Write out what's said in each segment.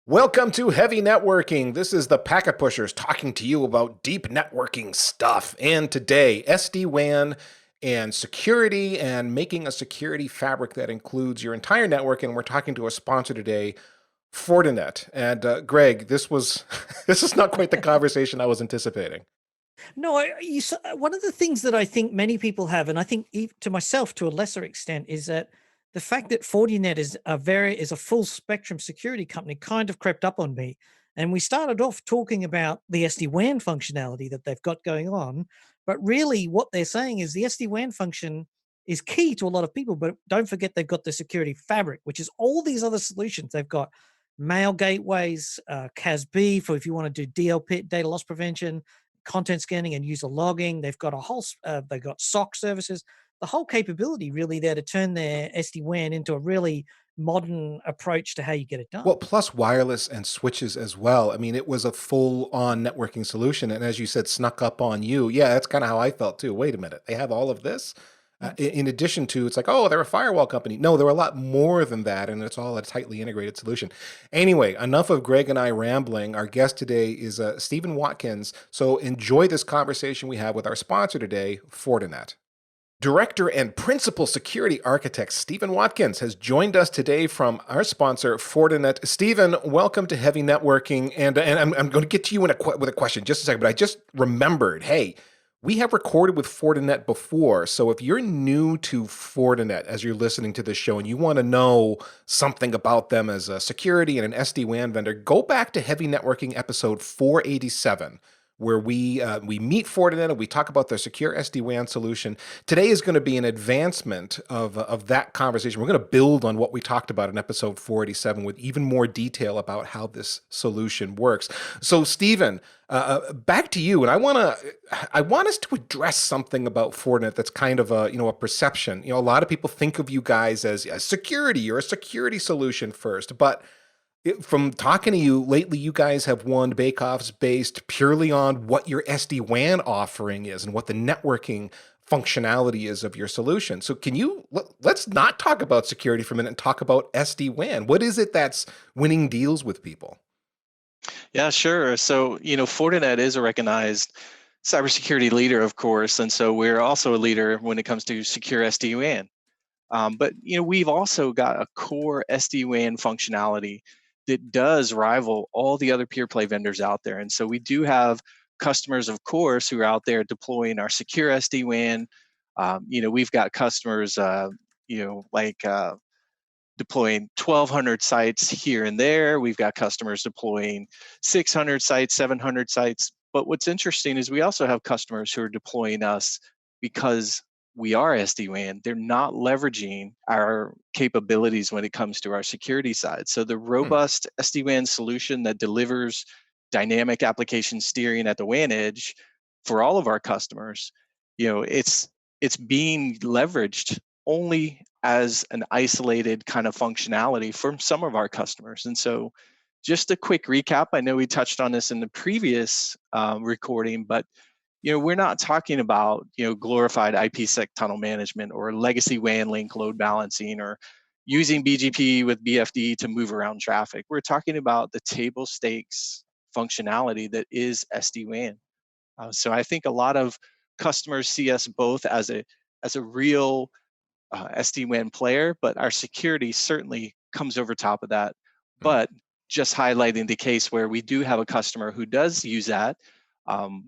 Welcome to Heavy Networking. This is the Packet Pushers talking to you about deep networking stuff. And today, SD-WAN and security and making a security fabric that includes your entire network. And we're talking to a sponsor today, Fortinet. And Greg, this was this is not quite the conversation I was anticipating. No, one of the things that I think many people have, and I think to myself to a lesser extent, is that the fact that Fortinet is a full spectrum security company kind of crept up on me. And we started off talking about the SD-WAN functionality that they've got going on, but really what they're saying is the SD-WAN function is key to a lot of people. But don't forget they've got the security fabric, which is all these other solutions. They've got mail gateways, CASB for if you want to do DLP, data loss prevention, content scanning and user logging. They've got they've got SOC services, the whole capability really there to turn their SD-WAN into a really modern approach to how you get it done. Well, plus wireless and switches as well. I mean, it was a full-on networking solution. And as you said, snuck up on you. Yeah, that's kind of how I felt too. Wait a minute. They have all of this? In addition to, it's like, oh, they're a firewall company. No, they're a lot more than that. And it's all a tightly integrated solution. Anyway, enough of Greg and I rambling. Our guest today is Stephen Watkins. So enjoy this conversation we have with our sponsor today, Fortinet. Director and Principal Security Architect Stephen Watkins has joined us today from our sponsor, Fortinet. Stephen, welcome to Heavy Networking. And I'm going to get to you with a question in just a second, but I just remembered, hey, we have recorded with Fortinet before. So if you're new to Fortinet as you're listening to this show and you want to know something about them as a security and an SD-WAN vendor, go back to Heavy Networking episode 487 where we meet Fortinet and we talk about their secure SD-WAN solution. Today is going to be an advancement of that conversation. We're going to build on what we talked about in episode 487 with even more detail about how this solution works. So, Stephen, back to you, and I want us to address something about Fortinet that's kind of a perception. A lot of people think of you guys as a security or a security solution first, but from talking to you lately, you guys have won bake-offs based purely on what your SD-WAN offering is and what the networking functionality is of your solution. So let's not talk about security for a minute and talk about SD-WAN. What is it that's winning deals with people? Yeah, sure. So, Fortinet is a recognized cybersecurity leader, of course, and so we're also a leader when it comes to secure SD-WAN. But we've also got a core SD-WAN functionality that does rival all the other pure play vendors out there. And so we do have customers, of course, who are out there deploying our secure SD-WAN. We've got customers, like deploying 1,200 sites here and there. We've got customers deploying 600 sites, 700 sites. But what's interesting is we also have customers who are deploying us because we are SD-WAN. They're not leveraging our capabilities when it comes to our security side. So the robust SD-WAN solution that delivers dynamic application steering at the WAN edge for all of our customers, it's being leveraged only as an isolated kind of functionality from some of our customers. And so just a quick recap, I know we touched on this in the previous recording, but we're not talking about glorified IPsec tunnel management or legacy WAN link load balancing or using BGP with BFD to move around traffic. We're talking about the table stakes functionality that is SD-WAN. So I think a lot of customers see us both as a real SD-WAN player, but our security certainly comes over top of that. But just highlighting the case where we do have a customer who does use that,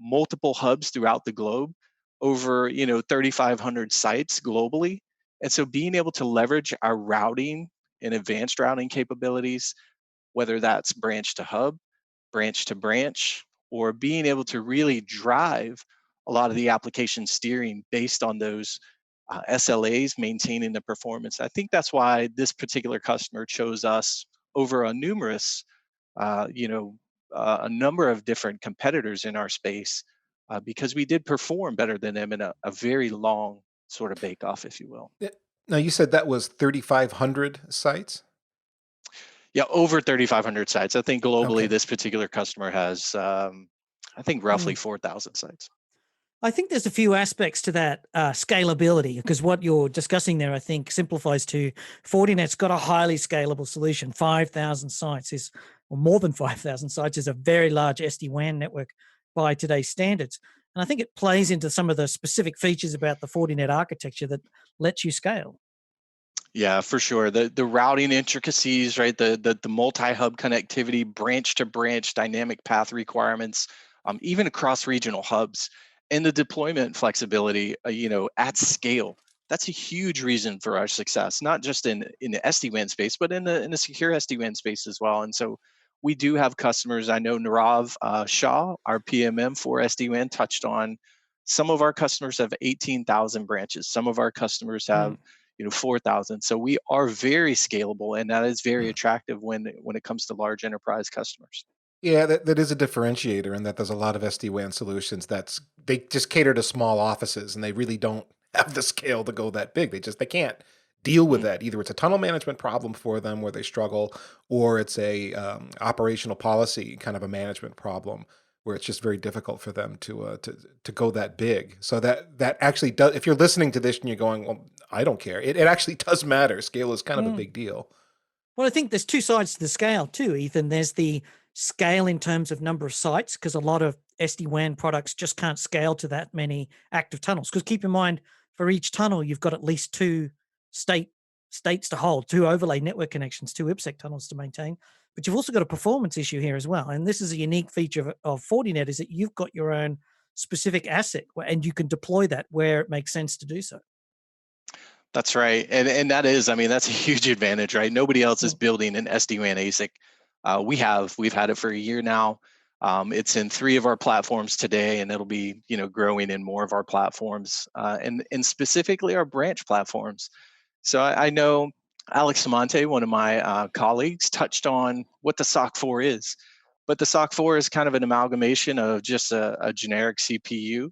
multiple hubs throughout the globe, over 3,500 sites globally. And so being able to leverage our routing and advanced routing capabilities, whether that's branch to hub, branch to branch, or being able to really drive a lot of the application steering based on those SLAs, maintaining the performance. I think that's why this particular customer chose us over a number of different competitors in our space because we did perform better than them in a very long sort of bake-off, if you will. Yeah. Now, you said that was 3,500 sites? Yeah, over 3,500 sites. I think globally, Okay. this particular customer has, I think, roughly 4,000 sites. I think there's a few aspects to that scalability, because what you're discussing there, I think, simplifies to Fortinet's got a highly scalable solution. 5,000 sites is, or more than 5,000 sites is a very large SD-WAN network by today's standards. And I think it plays into some of the specific features about the Fortinet architecture that lets you scale. Yeah, for sure. The routing intricacies, right? The multi-hub connectivity, branch to branch dynamic path requirements, even across regional hubs, and the deployment flexibility, at scale. That's a huge reason for our success, not just in the SD-WAN space, but in the secure SD-WAN space as well. And so we do have customers. I know Nirav Shah, our PMM for SD-WAN, touched on some of our customers have 18,000 branches. Some of our customers have 4,000. So we are very scalable, and that is very attractive when it comes to large enterprise customers. Yeah, that is a differentiator in that there's a lot of SD-WAN solutions they just cater to small offices and they really don't have the scale to go that big. They can't deal with Mm. that. Either it's a tunnel management problem for them where they struggle, or it's a operational policy kind of a management problem where it's just very difficult for them to go that big. So that actually does. If you're listening to this and you're going, well, I don't care. It actually does matter. Scale is kind of a Mm. big deal. Well, I think there's two sides to the scale too, Ethan. There's the scale in terms of number of sites, because a lot of SD-WAN products just can't scale to that many active tunnels. Because keep in mind, for each tunnel, you've got at least two states to hold, two overlay network connections, two IPsec tunnels to maintain. But you've also got a performance issue here as well. And this is a unique feature of Fortinet, is that you've got your own specific asset and you can deploy that where it makes sense to do so. That's right, and that is, I mean, that's a huge advantage, right? Nobody else is Mm, building an SD-WAN ASIC. We've had it for a year now. It's in 3 of our platforms today, and it'll be, growing in more of our platforms, and specifically our branch platforms. So I know Alex Samonte, one of my colleagues, touched on what the SOC 4 is. But the SOC 4 is kind of an amalgamation of just a generic CPU,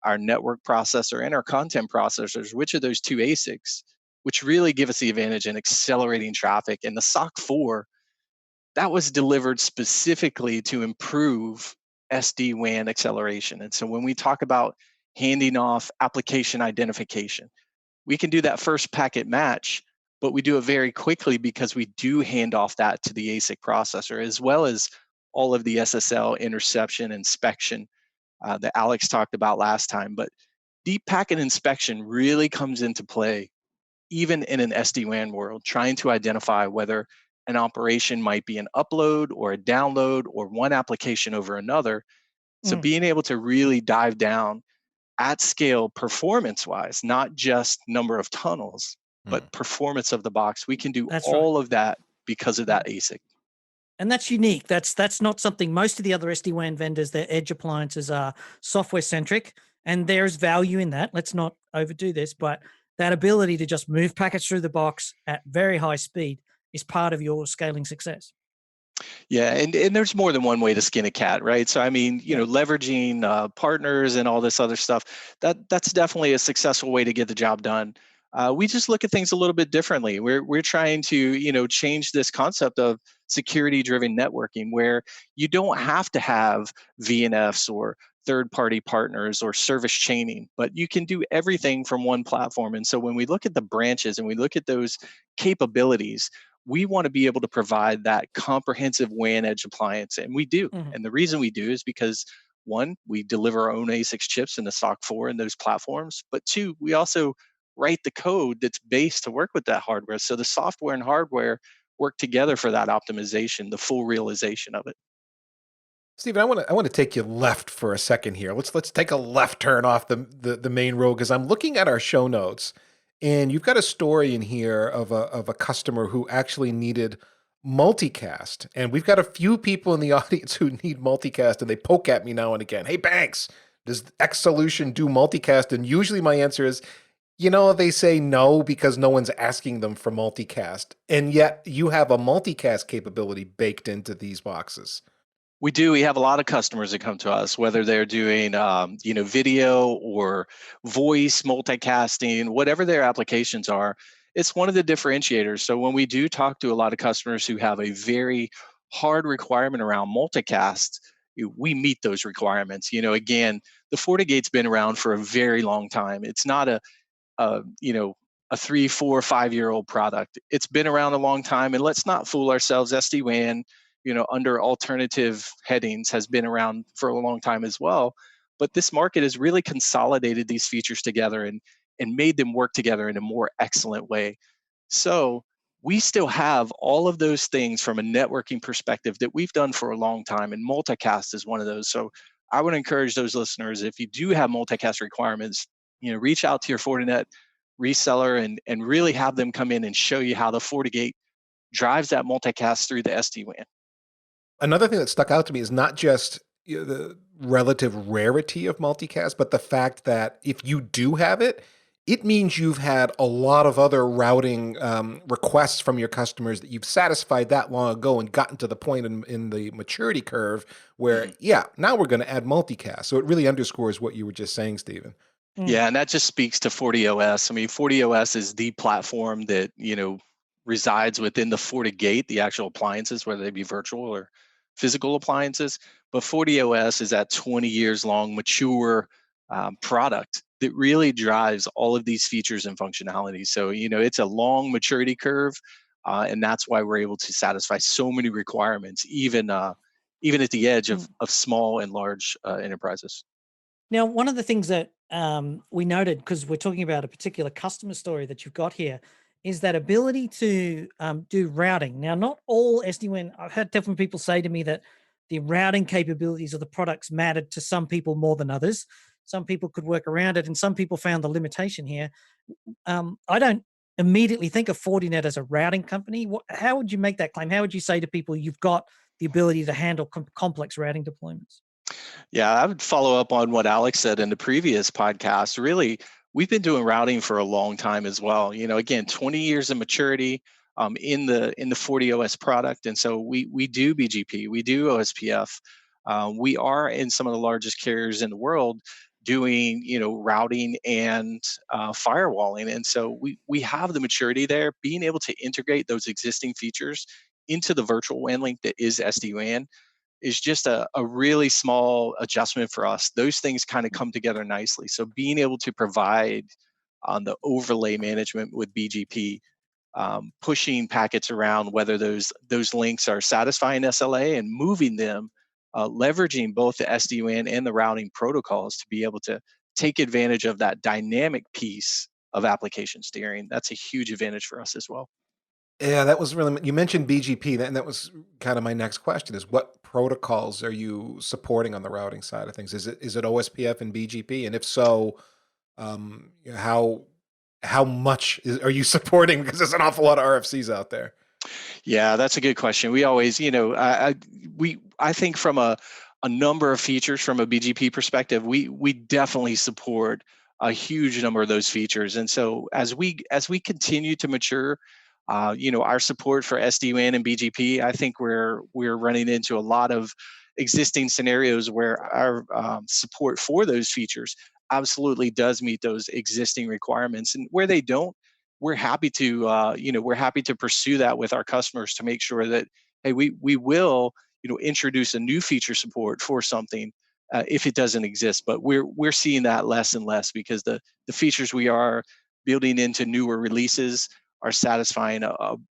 our network processor, and our content processors, which are those two ASICs, which really give us the advantage in accelerating traffic. And the SOC 4, that was delivered specifically to improve SD-WAN acceleration. And so when we talk about handing off application identification, we can do that first packet match, but we do it very quickly because we do hand off that to the ASIC processor, as well as all of the SSL interception inspection that Alex talked about last time. But deep packet inspection really comes into play even in an SD-WAN world, trying to identify whether an operation might be an upload or a download or one application over another. So mm, being able to really dive down at scale performance wise, not just number of tunnels, but Hmm. performance of the box. We can do that's right. all of that because of Mm. that ASIC. And that's unique. That's not something most of the other SD-WAN vendors, their edge appliances are software centric, and there's value in that. Let's not overdo this, but that ability to just move packets through the box at very high speed is part of your scaling success. Yeah, and there's more than one way to skin a cat, right? So I mean, Yeah. leveraging partners and all this other stuff, that's definitely a successful way to get the job done. We just look at things a little bit differently. We're trying to change this concept of security-driven networking, where you don't have to have VNFs or third-party partners or service chaining, but you can do everything from one platform. And so when we look at the branches and we look at those capabilities, we want to be able to provide that comprehensive WAN edge appliance, and we do. Mhm. And the reason we do is because one, we deliver our own ASICs chips in the SOC 4 and those platforms, but two, we also write the code that's based to work with that hardware. So the software and hardware work together for that optimization, the full realization of it. Stephen, I want to take you left for a second here. Let's take a left turn off the main road because I'm looking at our show notes, and you've got a story in here of a customer who actually needed multicast, and we've got a few people in the audience who need multicast, and they poke at me now and again. Hey, Banks, does X solution do multicast? And usually my answer is, they say no because no one's asking them for multicast, and yet you have a multicast capability baked into these boxes. We do. We have a lot of customers that come to us, whether they're doing, video or voice multicasting, whatever their applications are. It's one of the differentiators. So when we do talk to a lot of customers who have a very hard requirement around multicast, we meet those requirements. Again, the FortiGate's been around for a very long time. It's not a 3, 4, 5-year-old product. It's been around a long time, and let's not fool ourselves. SD-WAN, under alternative headings, has been around for a long time as well. But this market has really consolidated these features together and made them work together in a more excellent way. So we still have all of those things from a networking perspective that we've done for a long time, and Multicast is one of those. So I would encourage those listeners, if you do have multicast requirements, reach out to your Fortinet reseller and really have them come in and show you how the FortiGate drives that multicast through the SD-WAN. Another thing that stuck out to me is not just the relative rarity of multicast, but the fact that if you do have it, it means you've had a lot of other routing requests from your customers that you've satisfied that long ago and gotten to the point in the maturity curve where, yeah, now we're going to add multicast. So it really underscores what you were just saying, Stephen. Yeah, and that just speaks to FortiOS. I mean, FortiOS is the platform that, resides within the FortiGate, the actual appliances, whether they be virtual or physical appliances. But FortiOS is that 20 years long mature product that really drives all of these features and functionality. So, it's a long maturity curve, and that's why we're able to satisfy so many requirements, even at the edge of small and large enterprises. Now, one of the things that we noted, because we're talking about a particular customer story that you've got here, is that ability to do routing. Now, not all SD-WAN, I've had different people say to me that the routing capabilities of the products mattered to some people more than others. Some people could work around it, and some people found the limitation here. I don't immediately think of Fortinet as a routing company. How would you make that claim? How would you say to people you've got the ability to handle complex routing deployments? Yeah, I would follow up on what Alex said in the previous podcast. Really, we've been doing routing for a long time as well. Again, 20 years of maturity in the FortiOS product, and so we do BGP, we do OSPF. We are in some of the largest carriers in the world doing routing and firewalling, and so we have the maturity there. Being able to integrate those existing features into the virtual WAN link that is SD-WAN is just a really small adjustment for us. Those things kind of come together nicely. So being able to provide on the overlay management with BGP, pushing packets around, whether those links are satisfying SLA and moving them, leveraging both the SD-WAN and the routing protocols to be able to take advantage of that dynamic piece of application steering. That's a huge advantage for us as well. Yeah, that was really, you mentioned BGP, and that was kind of my next question is what protocols are you supporting on the routing side of things? Is it OSPF and BGP? And if so, how much are you supporting? Because there's an awful lot of RFCs out there. Yeah, that's a good question. We always, I think from a number of features from a BGP perspective, we definitely support a huge number of those features. And so as we continue to mature, our support for SD-WAN and BGP, I think we're running into a lot of existing scenarios where our support for those features absolutely does meet those existing requirements, and where they don't, we're happy to pursue that with our customers to make sure that, hey, we will introduce a new feature support for something if it doesn't exist. But we're seeing that less and less because the features we are building into newer releases are satisfying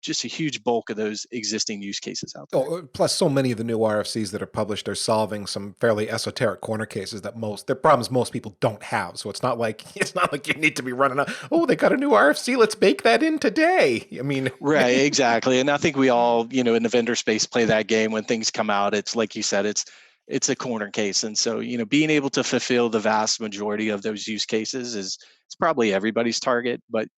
just a huge bulk of those existing use cases out there. Oh, plus so many of the new RFCs that are published are solving some fairly esoteric corner cases that they're problems most people don't have. So it's not like you need to be running out. Oh, they got a new RFC. Let's bake that in today. I mean, right, exactly. And I think we all, in the vendor space, play that game when things come out. It's like you said, it's a corner case. And so, being able to fulfill the vast majority of those use cases it's probably everybody's target. But,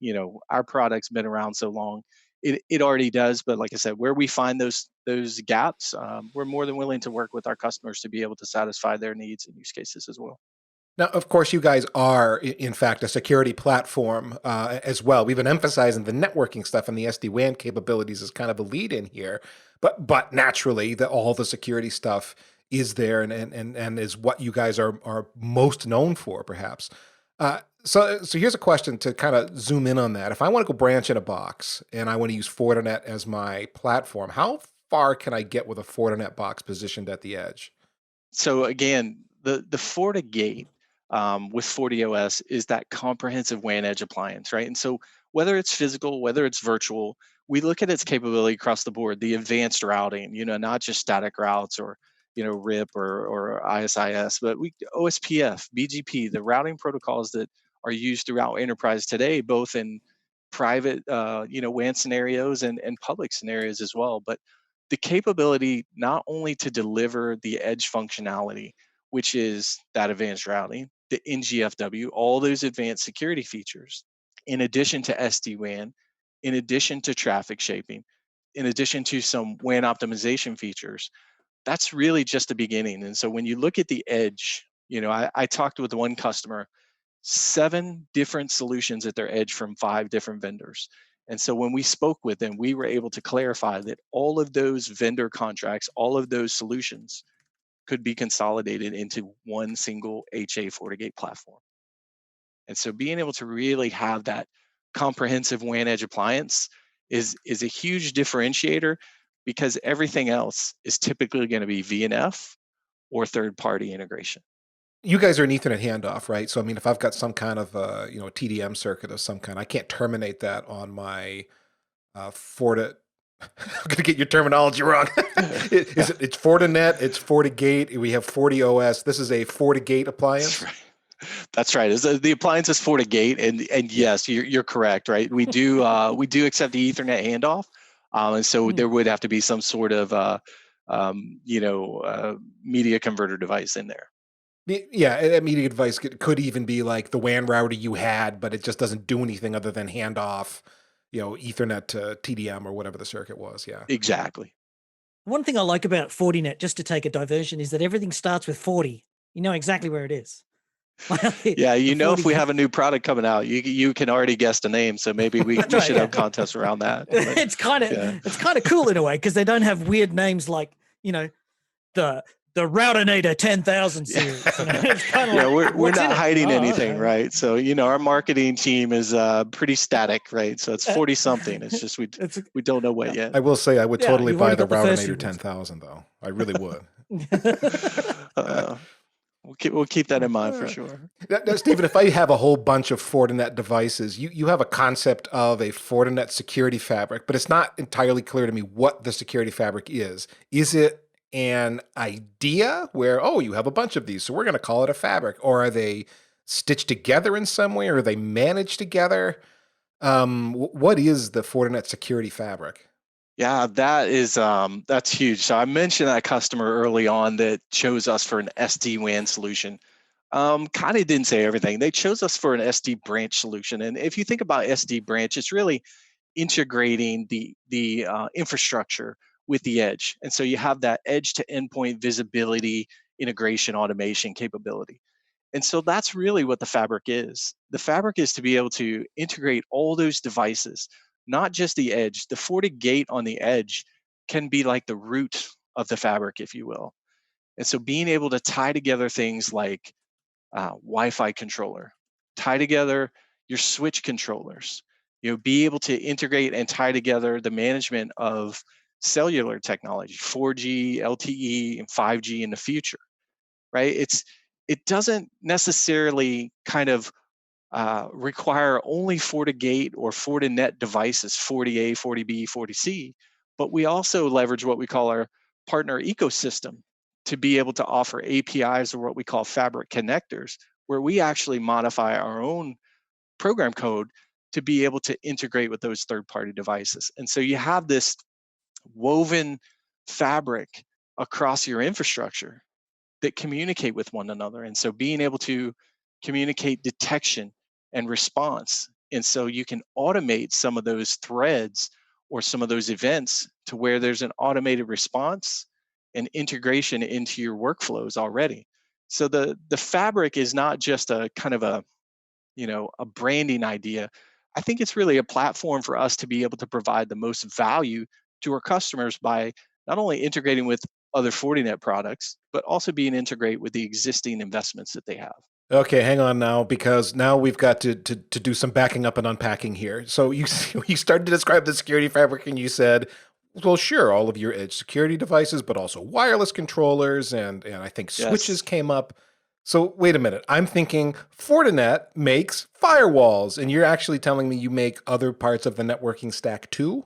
our product's been around so long, it already does. But like I said, where we find those gaps, we're more than willing to work with our customers to be able to satisfy their needs and use cases as well. now, of course, you guys are, in fact, a security platform as well. We've been emphasizing the networking stuff and the SD-WAN capabilities as kind of a lead in here. But naturally, all the security stuff is there and is what you guys are most known for, perhaps. So here's a question to kind of zoom in on that. If I want to go branch in a box and I want to use Fortinet as my platform, how far can I get with a Fortinet box positioned at the edge? So again, the FortiGate with FortiOS is that comprehensive WAN edge appliance, right? And so whether it's physical, whether it's virtual, we look at its capability across the board, the advanced routing, not just static routes or RIP or ISIS, but OSPF, BGP, the routing protocols that are used throughout enterprise today, both in private WAN scenarios and public scenarios as well. But the capability not only to deliver the edge functionality, which is that advanced routing, the NGFW, all those advanced security features, in addition to SD-WAN, in addition to traffic shaping, in addition to some WAN optimization features, that's really just the beginning. And so when you look at the edge, I talked with one customer, 7 different solutions at their edge from 5 different vendors. And so when we spoke with them, we were able to clarify that all of those vendor contracts, all of those solutions could be consolidated into one single HA FortiGate platform. And so being able to really have that comprehensive WAN edge appliance is a huge differentiator, because everything else is typically going to be VNF or third-party integration. You guys are an Ethernet handoff, right? So, I mean, if I've got some kind of, TDM circuit of some kind, I can't terminate that on my Forti. I'm going to get your terminology wrong. It's Fortinet, it's FortiGate, we have FortiOS. This is a FortiGate appliance? That's right. That's right. The appliance is FortiGate, and yes, you're correct, right? We do accept the Ethernet handoff, and so there would have to be some sort of media converter device in there. Yeah, a media device could even be like the WAN router you had, but it just doesn't do anything other than hand off, Ethernet to TDM or whatever the circuit was. Yeah, exactly. One thing I like about Fortinet, just to take a diversion, is that everything starts with 40. You know exactly where it is. Yeah, if we have a new product coming out, you can already guess the name, so maybe we should have contests around that. But, it's kind of cool in a way, because they don't have weird names like the Routinator 10,000 series. It's kind of we're not hiding anything, right? So our marketing team is pretty static, right? So it's 40 something. It's just we don't know what yet. I will say I would totally buy the Routinator 10,000 though. I really would. We'll keep that in mind for sure. Now, Stephen, if I have a whole bunch of Fortinet devices, you have a concept of a Fortinet security fabric, but it's not entirely clear to me what the security fabric is. Is it an idea where, you have a bunch of these, so we're going to call it a fabric? Or are they stitched together in some way? Or are they managed together? What is the Fortinet security fabric? Yeah, that's huge. So I mentioned that customer early on that chose us for an SD-WAN solution. Kind of didn't say everything. They chose us for an SD branch solution. And if you think about SD branch, it's really integrating the infrastructure with the edge. And so you have that edge to endpoint visibility, integration, automation capability. And so that's really what the fabric is. The fabric is to be able to integrate all those devices, not just the edge. The FortiGate on the edge can be like the root of the fabric, if you will. And so being able to tie together things like Wi-Fi controller, tie together your switch controllers, be able to integrate and tie together the management of cellular technology, 4G, LTE, and 5G in the future, right? It doesn't necessarily kind of require only FortiGate or Fortinet devices, FortiA, FortiB, FortiC, but we also leverage what we call our partner ecosystem to be able to offer APIs, or what we call fabric connectors, where we actually modify our own program code to be able to integrate with those third-party devices. And so you have this woven fabric across your infrastructure that communicate with one another. And so being able to communicate detection and response. And so you can automate some of those threads or some of those events to where there's an automated response and integration into your workflows already. So the fabric is not just a kind of a branding idea. I think it's really a platform for us to be able to provide the most value to our customers by not only integrating with other Fortinet products, but also being integrated with the existing investments that they have. Okay, hang on now, because now we've got to do some backing up and unpacking here. So you started to describe the security fabric, and you said Well, sure, all of your edge security devices, but also wireless controllers, and I think switches Yes. came up. So wait a minute. I'm thinking Fortinet makes firewalls, and you're actually telling me you make other parts of the networking stack too?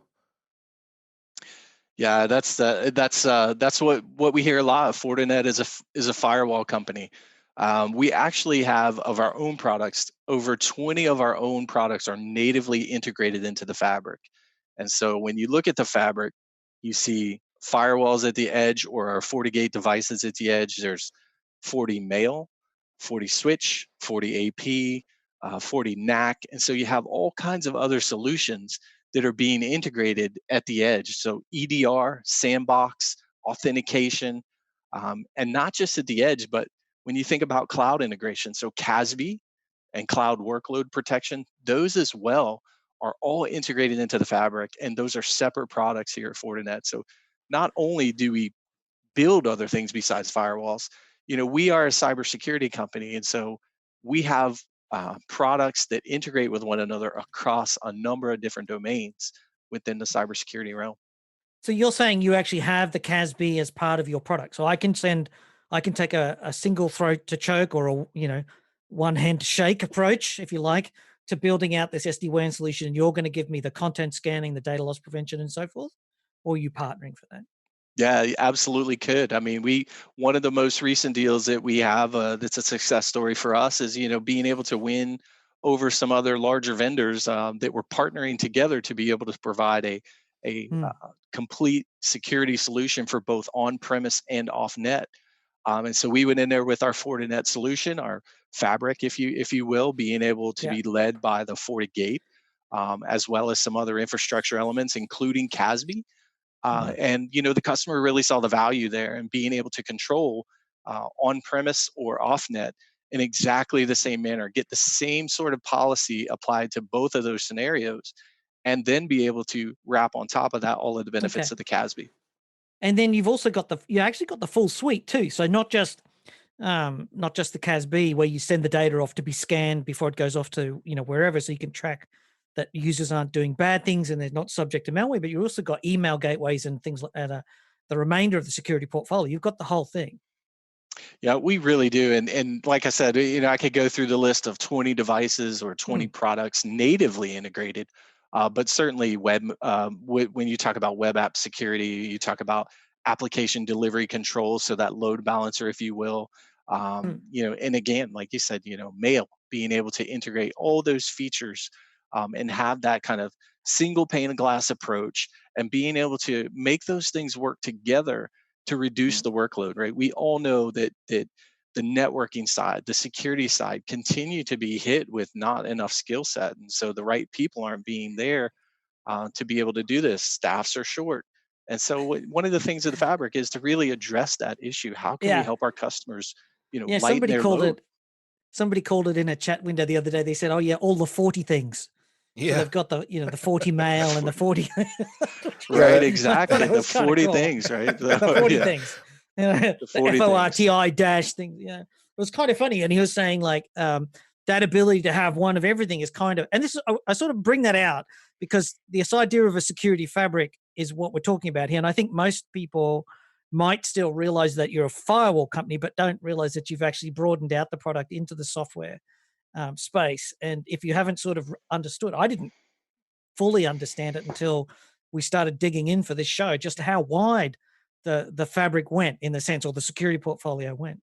Yeah, that's what we hear a lot. Fortinet is a firewall company. We actually have of our own products, over 20 of our own products are natively integrated into the fabric. And so when you look at the fabric, you see firewalls at the edge or our FortiGate devices at the edge. There's 40 mail, 40 switch, 40 AP, 40 NAC. And so you have all kinds of other solutions that are being integrated at the edge. So EDR, sandbox, authentication, and not just at the edge, but when you think about cloud integration, so CASB and cloud workload protection, those as well are all integrated into the fabric, and those are separate products here at Fortinet. So not only do we build other things besides firewalls, we are a cybersecurity company, and so we have products that integrate with one another across a number of different domains within the cybersecurity realm. So you're saying you actually have the CASB as part of your product. So I can take a single throat to choke or one hand to shake approach, if you like, to building out this SD-WAN solution. And you're going to give me the content scanning, the data loss prevention, and so forth. Or are you partnering for that? Yeah, you absolutely could. I mean, we one of the most recent deals that we have that's a success story for us is being able to win over some other larger vendors that were partnering together to be able to provide a Hmm. complete security solution for both on-premise and off-net. And so we went in there with our Fortinet solution, our fabric, if you will, being able to Yeah. be led by the FortiGate, as well as some other infrastructure elements, including CASB. And the customer really saw the value there and being able to control on-premise or off-net in exactly the same manner, get the same sort of policy applied to both of those scenarios, and then be able to wrap on top of that all of the benefits Okay. of the CASB. And then you've also got you actually got the full suite too. So not just the CASB where you send the data off to be scanned before it goes off to wherever, so you can track that users aren't doing bad things and they're not subject to malware. But you also got email gateways and things like that. The remainder of the security portfolio, you've got the whole thing. Yeah, we really do. And like I said, I could go through the list of 20 devices or 20 Hmm. products natively integrated. But certainly when you talk about web app security, you talk about application delivery controls, so that load balancer, if you will. Hmm. And again, like you said, mail, being able to integrate all those features and have that kind of single pane of glass approach and being able to make those things work together to reduce Hmm. the workload, right? We all know that the networking side, the security side continue to be hit with not enough skill set. And so the right people aren't being there to be able to do this. Staffs are short. And so one of the things of the fabric is to really address that issue. How can we Yeah. help our customers, Yeah. lighten their load? Somebody called it in a chat window the other day. They said, "Oh yeah, all the 40 things." So Yeah. they've got the 40 mail and the 40, Right, Yeah. I thought exactly. it The was kind of 40 cool. things, right? The 40 Yeah, things, the the 40 things. FORTI dash thing. Yeah, it was kind of funny. And he was saying like that ability to have one of everything is kind of, and this I sort of bring that out because this idea of a security fabric is what we're talking about here. And I think most people might still realize that you're a firewall company, but don't realize that you've actually broadened out the product into the software space. And if you haven't sort of understood, I didn't fully understand it until we started digging in for this show, just how wide the fabric went in the sense, or the security portfolio went.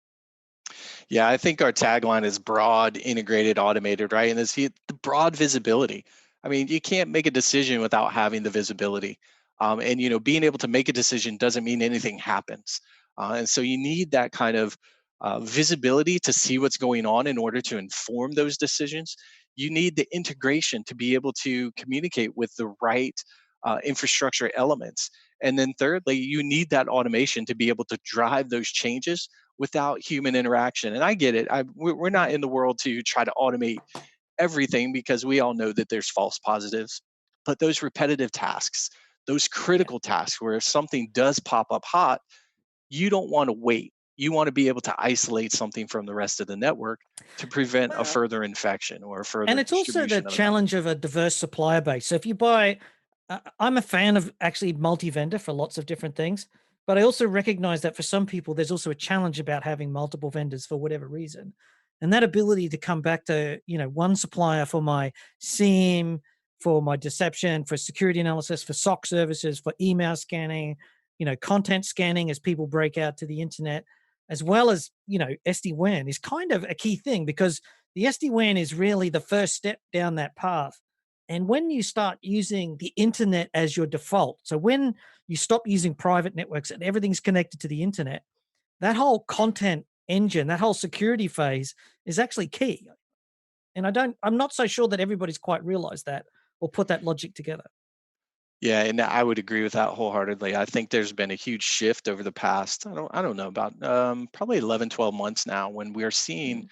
Yeah, I think our tagline is broad, integrated, automated, right? And it's the broad visibility. I mean, you can't make a decision without having the visibility. And being able to make a decision doesn't mean anything happens. And so you need that kind of visibility to see what's going on in order to inform those decisions. You need the integration to be able to communicate with the right infrastructure elements. And then thirdly, you need that automation to be able to drive those changes without human interaction. And I get it. We're not Mhm. in the world to try to automate everything because we all know that there's false positives. But those repetitive tasks, those Yeah. critical tasks where if something does pop up hot, you don't want to wait. You want to be able to isolate something from the rest of the network to prevent a Well, further infection or a and further it's also the distribution of the malware. challenge of a diverse supplier base. So if you buy I'm a fan of actually multi-vendor for lots of different things, but I also recognize that for some people, there's also a challenge about having multiple vendors for whatever reason. And that ability to come back to, one supplier for my SIEM, for my deception, for security analysis, for SOC services, for email scanning, content scanning as people break out to the internet, as well as, SD-WAN is kind of a key thing because the SD-WAN is really the first step down that path. And when you start using the internet as your default, so when you stop using private networks and everything's connected to the internet, that whole content engine, that whole security phase is actually key. And I'm not so sure that everybody's quite realized that or put that logic together. Yeah, and I would agree with that wholeheartedly. I think there's been a huge shift over the past, I don't know, about probably 11, 12 months now when we're seeing Mm.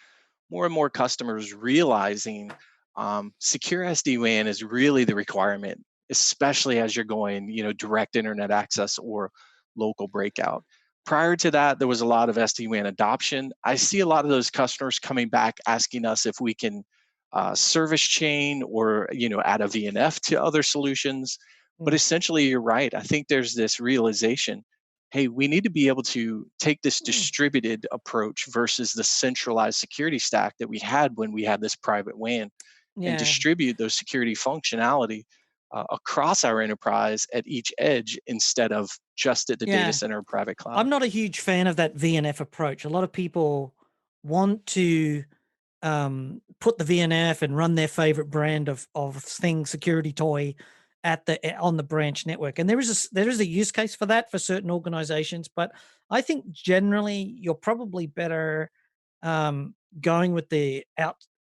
more and more customers realizing secure SD-WAN is really the requirement, especially as you're going, direct internet access or local breakout. Prior to that, there was a lot of SD-WAN adoption. I see a lot of those customers coming back asking us if we can service chain or add a VNF to other solutions. But Mm. essentially, you're right. I think there's this realization, hey, we need to be able to take this Mm. distributed approach versus the centralized security stack that we had when we had this private WAN and Yeah. distribute those security functionality across our enterprise at each edge instead of just at the data Yeah. center or private I'm cloud. not a huge fan of that VNF approach. A lot of people want to put the VNF and run their favorite brand of thing security toy on the branch network. And there is a use case for that for certain organizations, but I think generally you're probably better going with the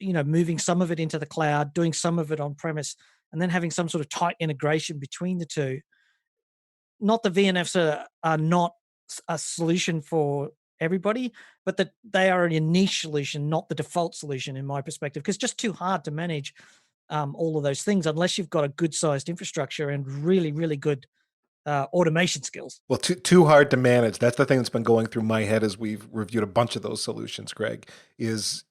moving some of it into the cloud, doing some of it on premise, and then having some sort of tight integration between the two. Not the VNFs are not a solution for everybody, but that they are a niche solution, not the default solution in my perspective, because just too hard to manage all of those things unless you've got a good sized infrastructure and really, really good automation skills. Well, too hard to manage. That's the thing that's been going through my head as we've reviewed a bunch of those solutions, Greg, is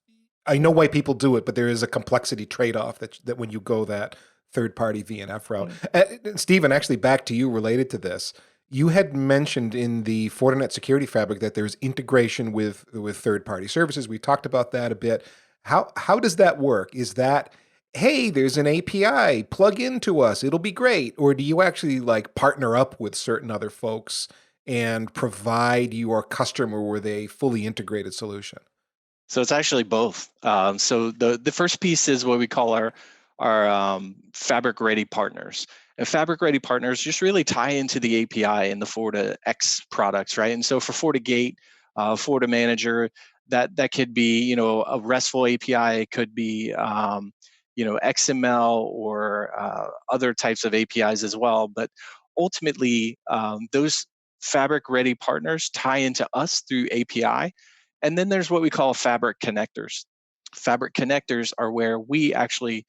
I know why people do it, but there is a complexity trade-off that when you go that third-party VNF route. Mm. Stephen, actually back to you related to this. You had mentioned in the Fortinet security fabric that there's integration with third-party services. We talked about that a bit. How does that work? Is that, hey, there's an API, plug into us, it'll be great? Or do you actually like partner up with certain other folks and provide your customer with a fully integrated solution? So it's actually both. So the first piece is what we call our fabric ready partners. And fabric ready partners just really tie into the API in the FortiX products, right? And so for FortiGate, FortiManager, that could be a RESTful API, it could be XML or other types of APIs as well. But ultimately, those fabric ready partners tie into us through API. And then there's what we call fabric connectors. Fabric connectors are where we actually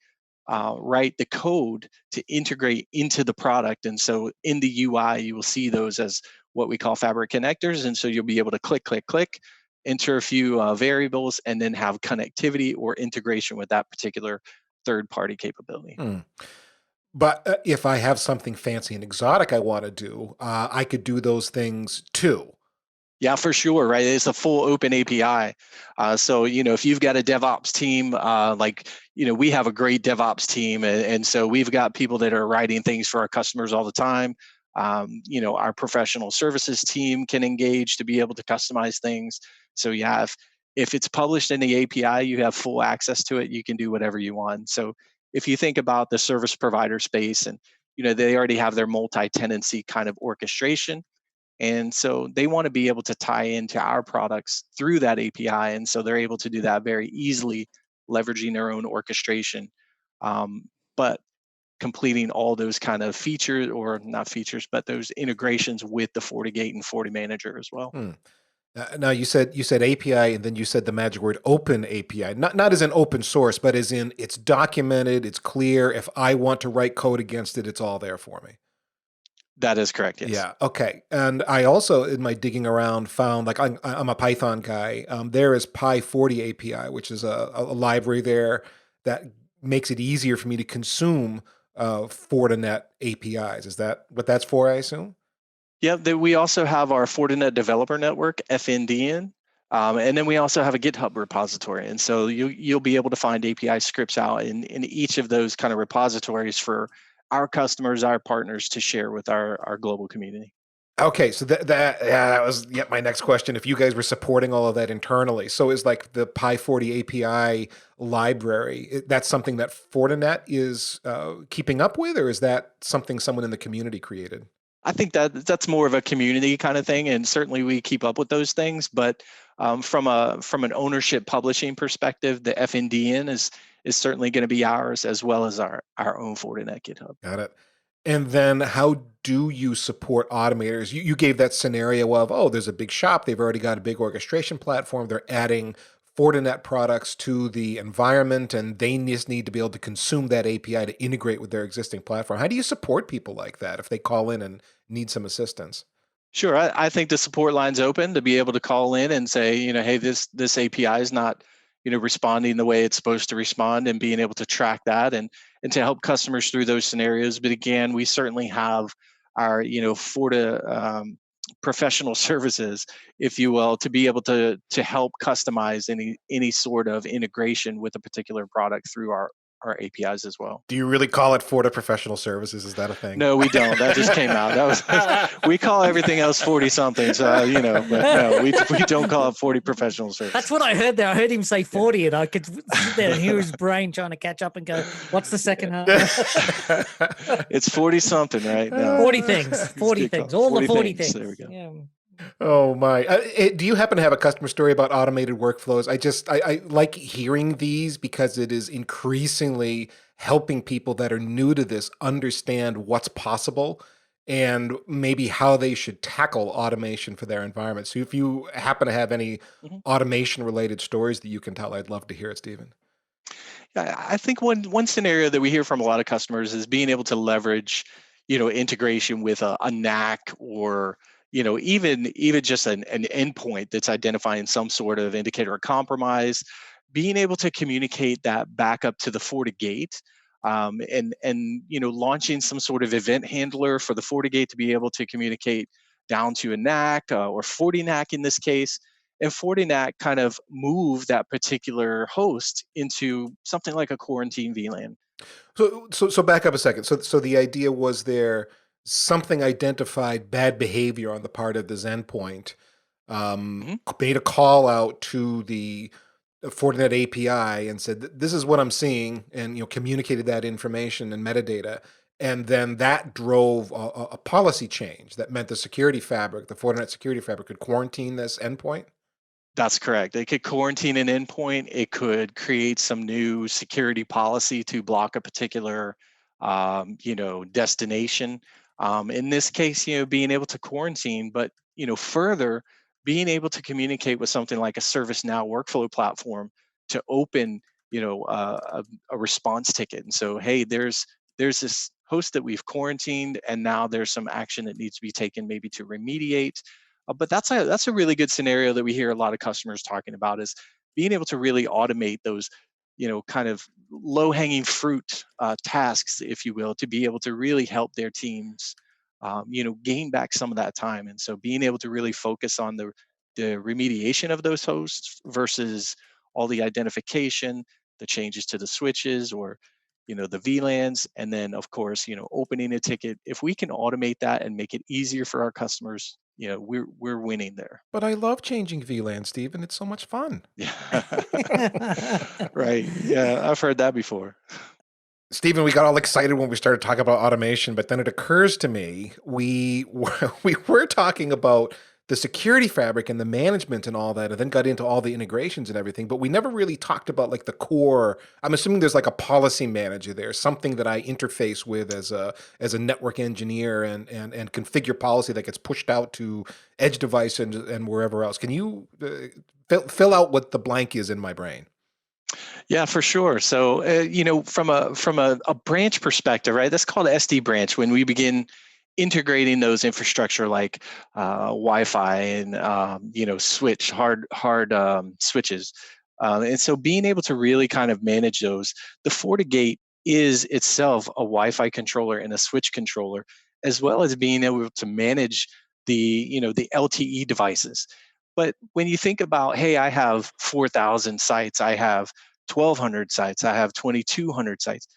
write the code to integrate into the product. And so in the UI, you will see those as what we call fabric connectors. And so you'll be able to click, click, click, enter a few variables, and then have connectivity or integration with that particular third-party capability. Hmm. But if I have something fancy and exotic I want to do, I could do those things too. Yeah, for sure, right? It's a full open API. So, if you've got a DevOps team, we have a great DevOps team. And so we've got people that are writing things for our customers all the time. Our professional services team can engage to be able to customize things. So, yeah, if it's published in the API, you have full access to it. You can do whatever you want. So, if you think about the service provider space and, they already have their multi-tenancy kind of orchestration, and so they want to be able to tie into our products through that API. And so they're able to do that very easily, leveraging their own orchestration, but completing all those kind of features, or not features, but those integrations with the FortiGate and FortiManager as well. Hmm. Now you said API, and then you said the magic word open API. Not as in open source, but as in it's documented, it's clear. If I want to write code against it, it's all there for me. That is correct, yes. Yeah. Okay. And I also, in my digging around, found like I'm a Python guy. There is Py40 API, which is a library there that makes it easier for me to consume Fortinet APIs. Is that what that's for, I assume? Yeah, we also have our Fortinet Developer Network, FNDN, and then we also have a GitHub repository. And so you'll be able to find API scripts out in each of those kind of repositories for our customers, our partners to share with our global community. Okay, so that was my next question. If you guys were supporting all of that internally, so is like the Pi 40 API library, that's something that Fortinet is keeping up with, or is that something someone in the community created? I think that's more of a community kind of thing, and certainly we keep up with those things. But from an ownership publishing perspective, the FNDN is certainly going to be ours, as well as our own Fortinet GitHub. Got it. And then how do you support automators? You gave that scenario of, oh, there's a big shop. They've already got a big orchestration platform. They're adding Fortinet products to the environment, and they just need to be able to consume that API to integrate with their existing platform. How do you support people like that if they call in and need some assistance? Sure, I think the support line's open to be able to call in and say, hey, this API is not, responding the way it's supposed to respond, and being able to track that and to help customers through those scenarios. But again, we certainly have our, Forta professional services, if you will, to be able to help customize any sort of integration with a particular product through our APIs as well. Do you really call it Forta Professional Services? Is that a thing? No, we don't. That just came out. That was we call everything else 40 something. So but no, we don't call it 40 professional services. That's what I heard there. I heard him say 40, and I could sit there and hear his brain trying to catch up and go, "What's the second half?" It's 40 something, right? No. 40 things. 40 things. All the 40 things. There we go. Yeah. Oh my! Do you happen to have a customer story about automated workflows? I like hearing these because it is increasingly helping people that are new to this understand what's possible and maybe how they should tackle automation for their environment. So if you happen to have any Mhm. automation related stories that you can tell, I'd love to hear it, Stephen. Yeah, I think one scenario that we hear from a lot of customers is being able to leverage, integration with a NAC, or even just an endpoint that's identifying some sort of indicator of compromise, being able to communicate that back up to the FortiGate, and launching some sort of event handler for the FortiGate to be able to communicate down to a NAC, or FortiNAC in this case, and Fortinet kind of move that particular host into something like a quarantine VLAN. So back up a second. So the idea was there something identified bad behavior on the part of this endpoint, Mhm. made a call out to the Fortinet API and said, "This is what I'm seeing," and communicated that information and metadata, and then that drove a policy change that meant the security fabric, the Fortinet security fabric, could quarantine this endpoint. That's correct. It could quarantine an endpoint. It could create some new security policy to block a particular, destination. In this case, being able to quarantine, but further being able to communicate with something like a ServiceNow workflow platform to open, a response ticket. And so, hey, there's this host that we've quarantined, and now there's some action that needs to be taken, maybe to remediate. But that's a really good scenario that we hear a lot of customers talking about, is being able to really automate those, kind of low hanging fruit tasks, if you will, to be able to really help their teams, gain back some of that time. And so being able to really focus on the remediation of those hosts versus all the identification, the changes to the switches, or the VLANs, and then of course, opening a ticket. If we can automate that and make it easier for our customers, we're winning there. But I love changing VLAN, Stephen. It's so much fun. Yeah. Right. Yeah, I've heard that before. Stephen, we got all excited when we started talking about automation, but then it occurs to me we were talking about the security fabric and the management and all that, and then got into all the integrations and everything, but we never really talked about like the core. I'm assuming there's like a policy manager there, something that I interface with as a network engineer and configure policy that gets pushed out to edge device and wherever else. Can you fill out what the blank is in my brain? Yeah, for sure. So, from a branch perspective, right? That's called SD branch. When we begin integrating those infrastructure like Wi-Fi and switch hard switches, and so being able to really kind of manage those, the FortiGate is itself a Wi-Fi controller and a switch controller, as well as being able to manage the LTE devices. But when you think about, hey, I have 4,000 sites, I have 1,200 sites, I have 2,200 sites.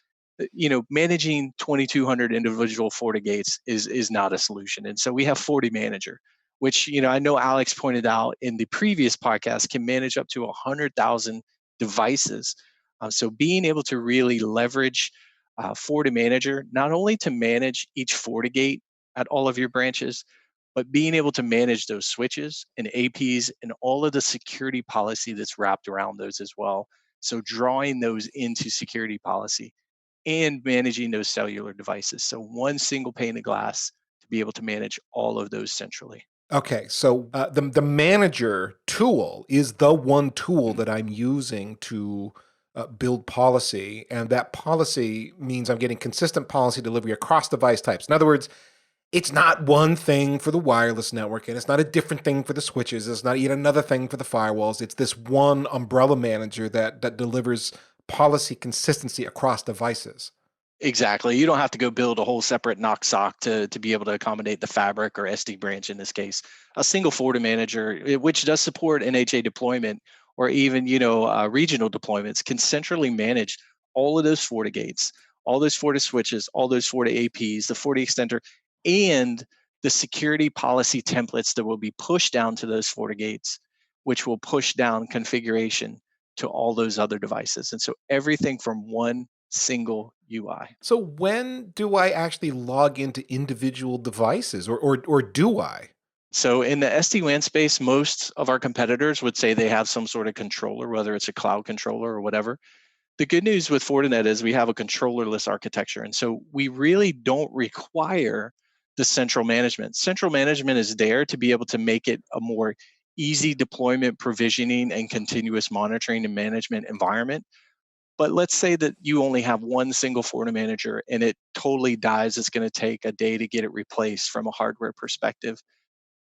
Managing 2,200 individual FortiGates is not a solution, and so we have FortiManager, which I know Alex pointed out in the previous podcast can manage up to 100,000 devices. So being able to really leverage FortiManager not only to manage each FortiGate at all of your branches, but being able to manage those switches and APs and all of the security policy that's wrapped around those as well. So drawing those into security policy and managing those cellular devices. So one single pane of glass to be able to manage all of those centrally. Okay, so the manager tool is the one tool that I'm using to build policy, and that policy means I'm getting consistent policy delivery across device types. In other words, it's not one thing for the wireless network, and it's not a different thing for the switches. It's not yet another thing for the firewalls. It's this one umbrella manager that delivers policy consistency across devices. Exactly. You don't have to go build a whole separate knock sock to be able to accommodate the fabric or SD branch in this case. A single FortiManager, which does support NHA deployment or even regional deployments, can centrally manage all of those FortiGates, all those Forti switches, all those Forti APs, the Forti extender, and the security policy templates that will be pushed down to those FortiGates, which will push down configuration to all those other devices. And so everything from one single UI. So when do I actually log into individual devices, or do I? So in the SD-WAN space, most of our competitors would say they have some sort of controller, whether it's a cloud controller or whatever. The good news with Fortinet is we have a controllerless architecture. And so we really don't require the central management. Central management is there to be able to make it a more easy deployment, provisioning, and continuous monitoring and management environment. But let's say that you only have one single FortiManager and it totally dies. It's going to take a day to get it replaced from a hardware perspective.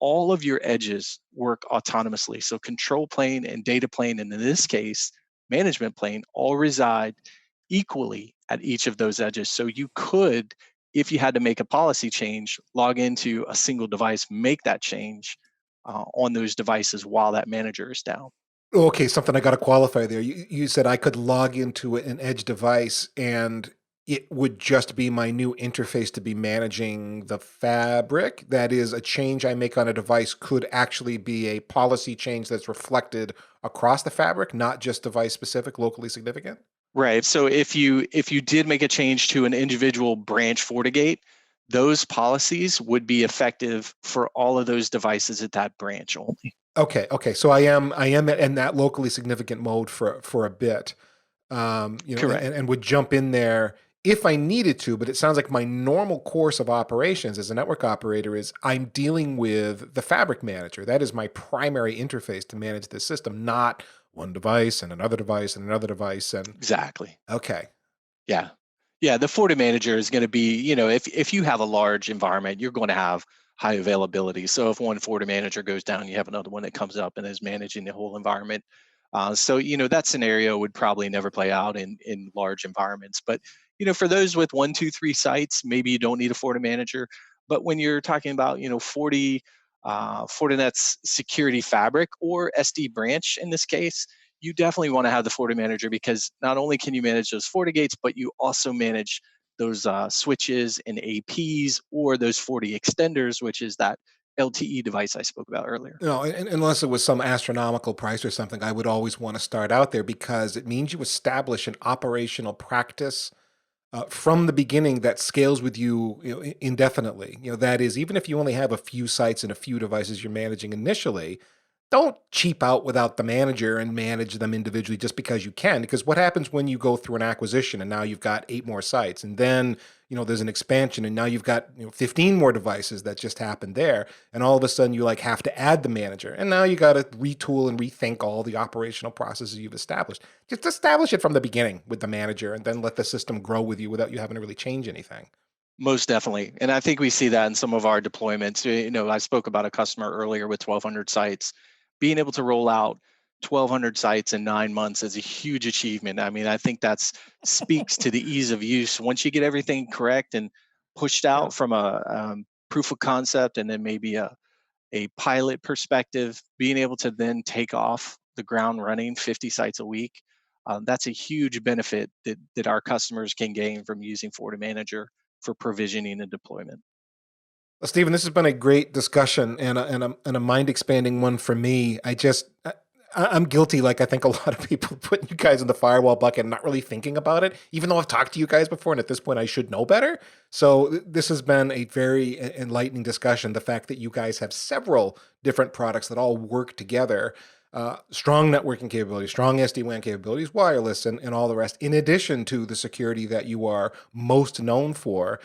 All of your edges work autonomously. So control plane and data plane, and in this case, management plane, all reside equally at each of those edges. So you could, if you had to make a policy change, log into a single device, make that change on those devices while that manager is down. Okay, something I got to qualify there. You said I could log into an edge device and it would just be my new interface to be managing the fabric. That is, a change I make on a device could actually be a policy change that's reflected across the fabric, not just device specific, locally significant. Right. So if you did make a change to an individual branch FortiGate, those policies would be effective for all of those devices at that branch only. Okay. So I am in that locally significant mode for a bit, Correct. and would jump in there if I needed to. But it sounds like my normal course of operations as a network operator is I'm dealing with the fabric manager. That is my primary interface to manage this system, not one device and another device and another device. And Exactly. okay, Yeah. Yeah. The FortiManager is going to be, if you have a large environment, you're going to have high availability. So if one FortiManager goes down, you have another one that comes up and is managing the whole environment. So that scenario would probably never play out in large environments. But for those with 1, 2, 3 sites, maybe you don't need a FortiManager. But when you're talking about 40 Fortinet's security fabric or SD branch in this case, you definitely want to have the FortiManager because not only can you manage those FortiGates, but you also manage those switches and APs or those Forti extenders, which is that LTE device I spoke about earlier. no, unless it was some astronomical price or something, I would always want to start out there because it means you establish an operational practice from the beginning that scales with you, indefinitely. That is, even if you only have a few sites and a few devices you're managing initially, don't cheap out without the manager and manage them individually just because you can. Because what happens when you go through an acquisition and now you've got 8 more sites, and then there's an expansion and now you've got 15 more devices that just happened there, and all of a sudden you like have to add the manager, and now you got to retool and rethink all the operational processes you've established. Just establish it from the beginning with the manager, and then let the system grow with you without you having to really change anything. Most definitely. And I think we see that in some of our deployments. I spoke about a customer earlier with 1,200 sites, being able to roll out 1,200 sites in 9 months is a huge achievement. I mean, I think that's speaks to the ease of use. Once you get everything correct and pushed Yeah. out from a proof of concept and then maybe a pilot perspective, being able to then take off the ground running 50 sites a week, that's a huge benefit that our customers can gain from using FortiManager for provisioning and deployment. Well, Stephen, this has been a great discussion and a mind expanding one for me. I'm guilty, like I think a lot of people, putting you guys in the firewall bucket and not really thinking about it, even though I've talked to you guys before, and at this point I should know better. So this has been a very enlightening discussion. The fact that you guys have several different products that all work together, strong networking capabilities, strong SD-WAN capabilities, wireless, and all the rest, in addition to the security that you are most known for,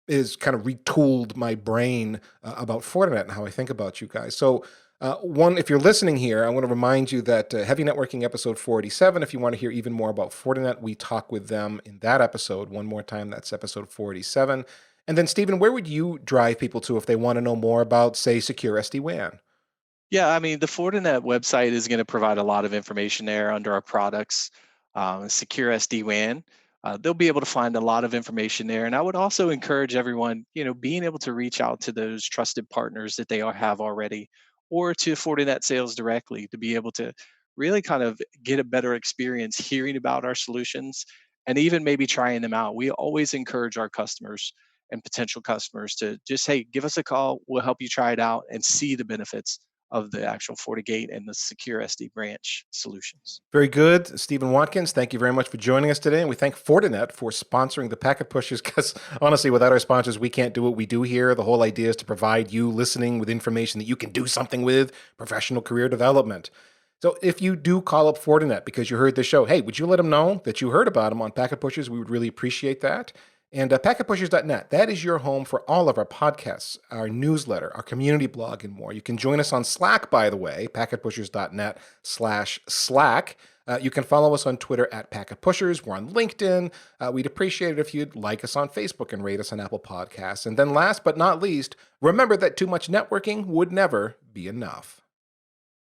is kind of retooled my brain about Fortinet and how I think about you guys. So, if you're listening here, I want to remind you that Heavy Networking episode 47, if you want to hear even more about Fortinet, we talk with them in that episode. One more time, that's episode 47. And then, Stephen, where would you drive people to if they want to know more about, say, secure SD-WAN? Yeah, I mean, the Fortinet website is going to provide a lot of information there under our products, Secure SD-WAN. They'll be able to find a lot of information there. And I would also encourage everyone, being able to reach out to those trusted partners that they have already, or to Fortinet sales directly to be able to really kind of get a better experience hearing about our solutions and even maybe trying them out. We always encourage our customers and potential customers to just, hey, give us a call. We'll help you try it out and see the benefits of the actual FortiGate and the secure SD branch solutions. Very good. Stephen Watkins, thank you very much for joining us today. And we thank Fortinet for sponsoring the Packet Pushers, because honestly, without our sponsors, we can't do what we do here. The whole idea is to provide you listening with information that you can do something with, professional career development. So if you do call up Fortinet because you heard this show, hey, would you let them know that you heard about them on Packet Pushers? We would really appreciate that. And packetpushers.net, that is your home for all of our podcasts, our newsletter, our community blog, and more. You can join us on Slack, by the way, packetpushers.net/Slack. You can follow us on Twitter at packetpushers. We're on LinkedIn. We'd appreciate it if you'd like us on Facebook and rate us on Apple Podcasts. And then last but not least, remember that too much networking would never be enough.